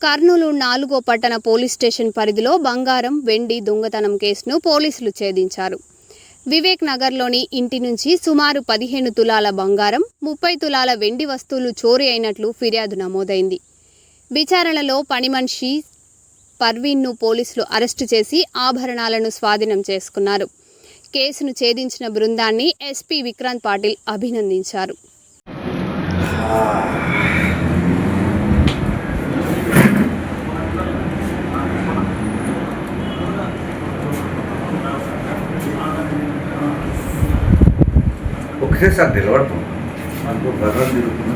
కర్నూలు 4వ పట్టణ police station పరిధిలో బంగారం, వెండి దొంగతనం కేసును పోలీసులు ఛేదించారు. వివేక్ నగర్లోని ఇంటి నుంచి సుమారు 15 తులాల బంగారం, 30 తులాల వెండి వస్తువులు చోరీ అయినట్లు ఫిర్యాదు నమోదైంది. విచారణలో పని మనిషి పర్వీన్ను పోలీసులు అరెస్టు చేసి ఆభరణాలను స్వాధీనం చేసుకున్నారు. కేసును ఛేదించిన బృందాన్ని ఎస్పీ విక్రాంత్ పాటిల్ అభినందించారు. ఒకేసారి నిలబడతాం నాకు బర్రం తిరుగుతున్నా